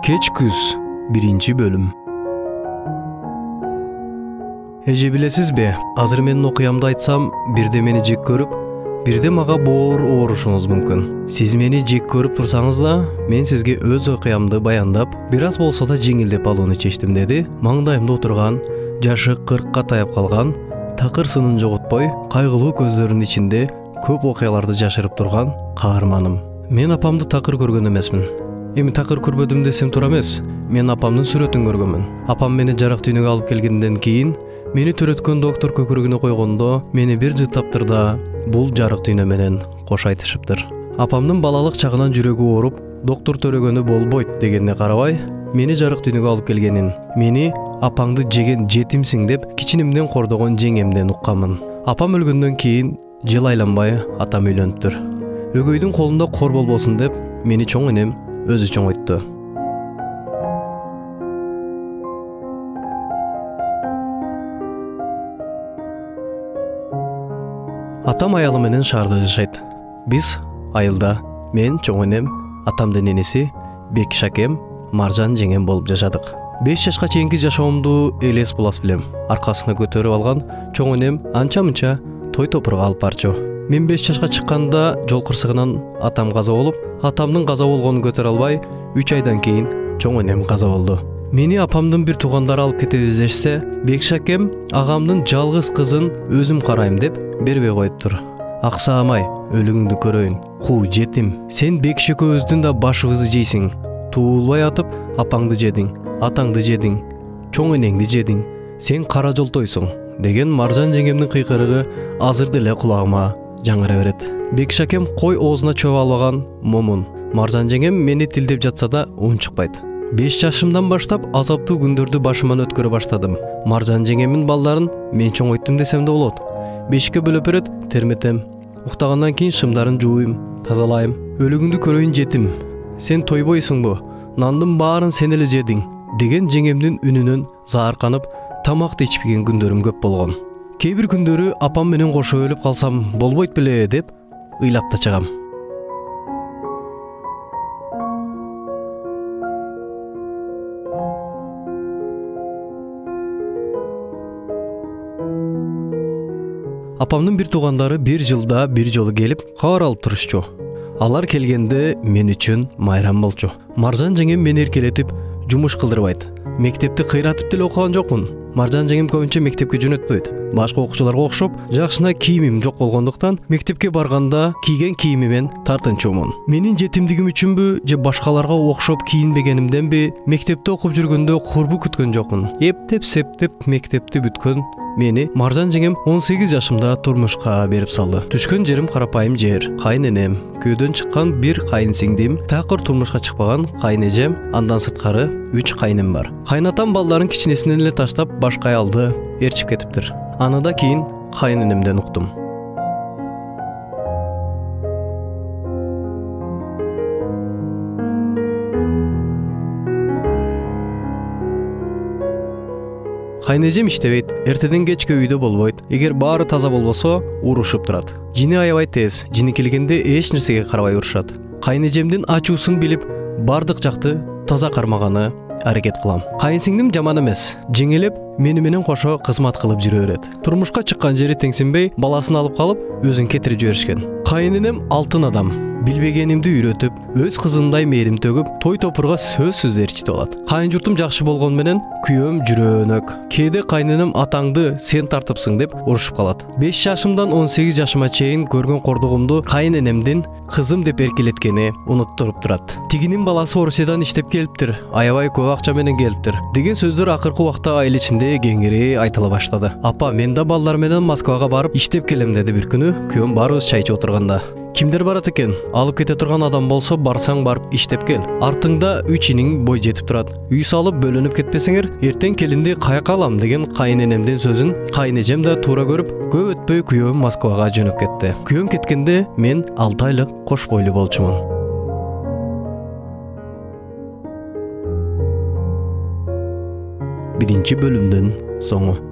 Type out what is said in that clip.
Keç küz 1. bölüm. Eje bilesizbe, azыр менин окуямды айтсам, бирде мени жек көрүп, бирде мага боор оорушуңуз мүмкүн. Сиз мени жек көрүп турсаңыз да, мен сизге өз окуямды баяндап, бир аз болсо да жеңилдеп алууну чечтим, деди маңдайымда отурган, жашы 40ка таяп калган, такыр сынын жоготпой, кайгылуу көздөрүнүн ичинде көп окуяларды жашырып турган каарманым. Мен апамды такыр көргөн эмесмин. Эми такыр көрбөдүм десем туура эмес. Мен апамдын сүрөтүн көргөнмүн. Апам мени жарык дүйнөгө алып келгенден кийин, мени төрөткөн доктор көкүрөгүнө койгондо, мени бир жыттаптыр да, бул жарык дүйнө менен кош айтышыптыр. Апамдын балалык чагынан жүрөгү ооруп, доктор төрөгөнү болбойт дегенне карабай, мени жарык дүйнөгө алып келгенин, мени апаңды жеген жетимсиң деп кичинемден кордогон жеңемден укканмын. Апам өлгөндөн кийин жыл айланбай атам үйлөнүптүр. Өгөйдүн колунда кор болбосун деп, мени чоң энем өзү чоңойтtu. Атам аялы менен шаарда жашайт. Биз айылда мен, чоң энем, атамдын энеси Бекиш акем, Маржан жеңем болуп жашадык. 5 жашка чейинки жашоомду элес булас билем. Аркасына көтөрүп алган чоң энем анча-мынча той топурга алып барчу. Мен 5 жашка чыкканда жол кырсыгынан атам каза болуп, атамдын каза болгонун көтөрө албай, 3 айдан кийин чоң энем каза болду. Мени апамдын бир туугандары алып кетебиз дешсе, Бекиш акем агамдын жалгыз кызын өзүм карайм деп бербей коюптур. Аксаамай, өлүгүңдү көрөйүн. Куу жетим, сен Бекиш экөөбүздүн да башыбызды жейсиң. Туулбай атып, апаңды жедиң, атаңды жедиң, чоң энеңди жедиң. Сен кара жолтойсуң деген Маржан жеңемдин кыйкырыгы азыр деле кулагыма жаңыра берет. Бекиш акем кой оозуна чөп албаган момун. Маржан жеңем мени тилдеп жатса да унчукпайт. 5 жашымдан баштап азаптуу күндөрдү башыман өткөрө баштадым. Маржан жеңемдин балдарын мен чоңойттум десем да болот. 5ке бөлөп берет, терметем. Уктагандан кийин шымдарын жууйм, тазалайм. Өлүгүңдү көрөйүн жетим. Сен тойбойсуңбу? Нандын баарын сен эле жедиң деген жеңемдин үнүнөн заарканып, тамакты ичпеген күндөрүм көп болгон. Кээ бир күндөрү апам менен кошо өлүп калсам болбойт беле деп ыйлап да чыгам. Апамдын бир туугандары бир жылда бир жолу келип кабар алып турушчу. Алар келгенде мен үчүн майрам болчу. Маржан жеңем мени эркелетип, жумуш кылдырбайт. Мектепти кыйратып деле окуган жокмун. Маржан жеңем көбүнчө мектепке жөнөтпөйт. Башка окуучуларга окшоп, жакшына кийимим жок болгондуктан мектепке барганда кийген кийимимен тартынчуумун. Менин жетимдигим үчүнбү же башкаларга окшоп кийинбегенимденби мектепте окуп жүргөндө курбу күткөн жокмун. Эптеп септеп мектепти бүткөн мени Маржан жеңем 18 жашымда турмушка берип салды. Түшкөн жерим карапайым жер. Кайненем, күйдөн чыккан бир кайынсиңдим, такыр турмушка чыкпаган кайнежем, андан сырткары 3 кайным бар. Кайнатам балдарын кичинесинен эле таштап башка аялды ээрчип кетиптир. Аны да кийин кайненемден уктум. Кайнежем иштебейт, эртеден кечке үйдө болбойт. Эгер баары таза болбосо, урушуп турат. Жини аябай тез, жини келгенде эч нерсеге карабай урушат. Кайнежемдин ачуусун билип, бардык жакты таза кармаганы аракет кылам. Кайынсиңдим жаман эмес. Жеңелеп, мени менен кошо кызмат кылып жүрө берет. Турмушка чыккан жери теңсинбей, баласын алып калып, өзүн кетирип жиберишкен. Кайненем алтын адам. Билбегенимди үйрөтүп, өз кызындай мээрим төгүп, той топурга сөзсүз ээрчитип алат. Кайын журтум жакшы болгон менен күйөөм жүрөөнөк. Кээде кайненем атаңды сен тартыпсың деп урушуп калат. 5 жашымдан 18 жашыма чейин көргөн кордугумду кайненемдин кызым деп эркелеткени унуттуруп турат. Тигинин баласы Орусиядан иштеп келиптир, аябай көп акча менен келиптир деген сөздөр акыркы убакта айыл ичинде кеңири айтыла баштады. Апа, мен да балдар менен Москвага барып иштеп келем деди бир күнү, күйөөм барыбыз чай ичип отурганда. Кимдер барат экен? Алып кете турган адам болсо, барсаң барып иштеп кел. Артыңда 3 иниң бой жетип турат. Үй салып бөлүнүп кетпесеңер, эртең келинди каяка алам деген кайненемдин сөзүн кайнежем да туура көрүп, көп өтпөй күйөөм Москвага жөнөп кетти. Күйөөм кеткенде мен 6 айлык кош бойлуу болчумун. 1 бөлүмдүн соңу.